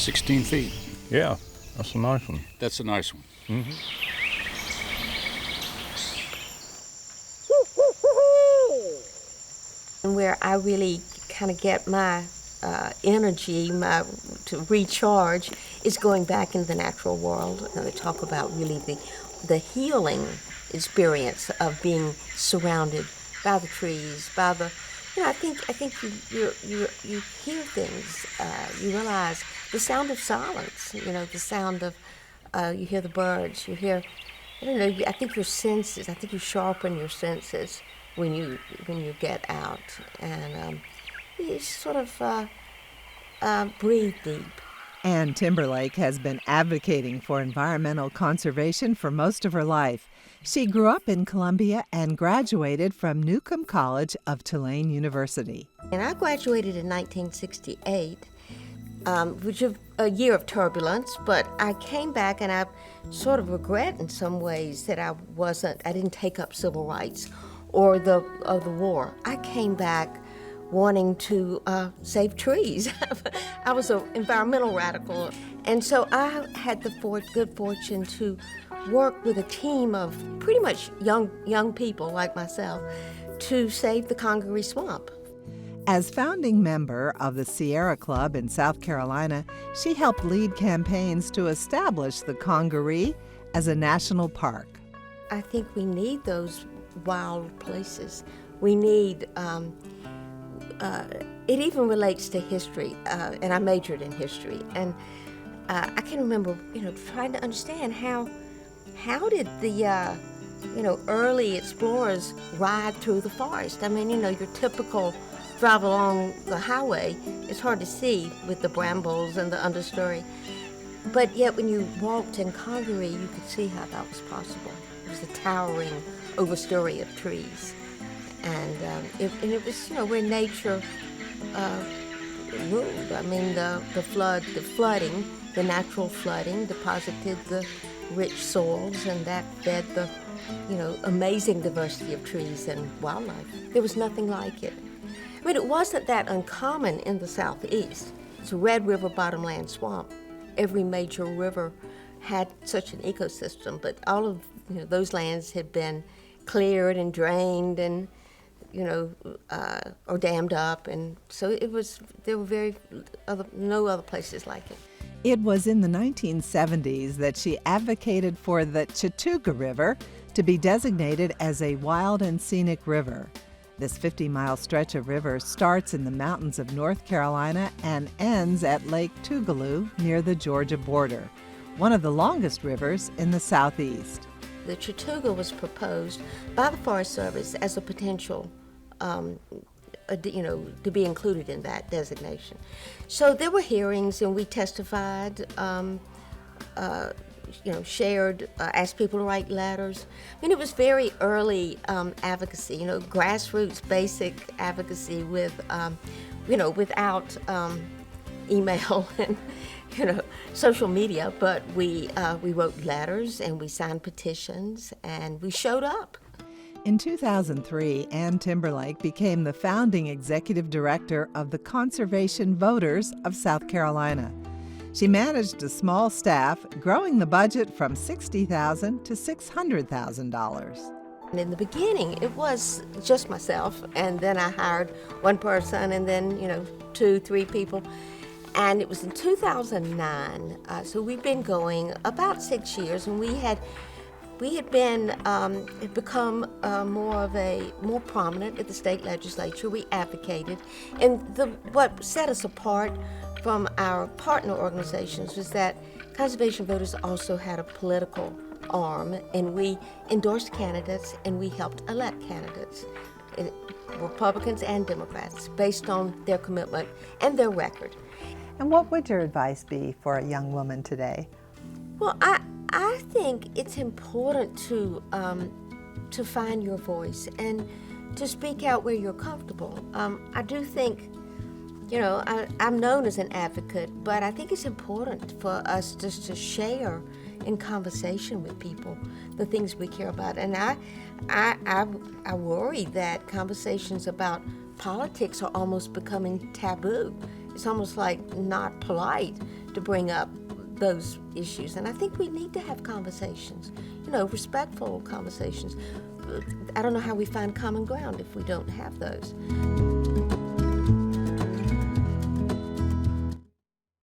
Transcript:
16 feet. Yeah, that's a nice one. That's a nice one. Mm-hmm. And where I really kind of get my energy, to recharge, is going back into the natural world. And they talk about really the healing experience of being surrounded by the trees, by the, I think you hear things. You realize the sound of silence. The sound of you hear the birds. You hear, I don't know. I think your senses. I think you sharpen your senses when you get out, and you sort of breathe deep. Ann Timberlake has been advocating for environmental conservation for most of her life. She grew up in Columbia and graduated from Newcomb College of Tulane University. And I graduated in 1968, which was a year of turbulence, but I came back and I sort of regret in some ways that I didn't take up civil rights or the war. I came back wanting to save trees. I was an environmental radical, and so I had the good fortune to work with a team of pretty much young people like myself to save the Congaree Swamp. As founding member of the Sierra Club in South Carolina, she helped lead campaigns to establish the Congaree as a national park. I think we need those wild places. We need, it even relates to history, and I majored in history, and I can remember, trying to understand how did the, early explorers ride through the forest? I mean, your typical drive along the highway, it's hard to see with the brambles and the understory. But yet when you walked in Congaree, you could see how that was possible. It was a towering overstory of trees. And it was, where nature ruled. I mean, the flooding, the natural flooding deposited the rich soils, and that fed the, amazing diversity of trees and wildlife. There was nothing like it. I mean, it wasn't that uncommon in the southeast. It's a Red River bottomland swamp. Every major river had such an ecosystem, but all of those lands had been cleared and drained and or dammed up, and so there were no other places like it. It was in the 1970s that she advocated for the Chattooga River to be designated as a wild and scenic river. This 50-mile stretch of river starts in the mountains of North Carolina and ends at Lake Tougaloo near the Georgia border, one of the longest rivers in the southeast. The Chattooga was proposed by the Forest Service as a potential, to be included in that designation. So there were hearings, and we testified, shared, asked people to write letters. I mean, it was very early advocacy, grassroots, basic advocacy with, without email and, social media. But we wrote letters and we signed petitions and we showed up. In 2003, Ann Timberlake became the founding executive director of the Conservation Voters of South Carolina. She managed a small staff, growing the budget from $60,000 to $600,000. And in the beginning, it was just myself, and then I hired one person, and then 2, 3 people. And it was in 2009, so we've been going about 6 years, and we had become more prominent at the state legislature. We advocated, and what set us apart from our partner organizations was that Conservation Voters also had a political arm, and we endorsed candidates and we helped elect candidates, Republicans and Democrats, based on their commitment and their record. And what would your advice be for a young woman today? Well, I think it's important to find your voice and to speak out where you're comfortable. I do think, I'm known as an advocate, but I think it's important for us just to share in conversation with people the things we care about. And I worry that conversations about politics are almost becoming taboo. It's almost like not polite to bring up those issues. And I think we need to have conversations, respectful conversations. I don't know how we find common ground if we don't have those.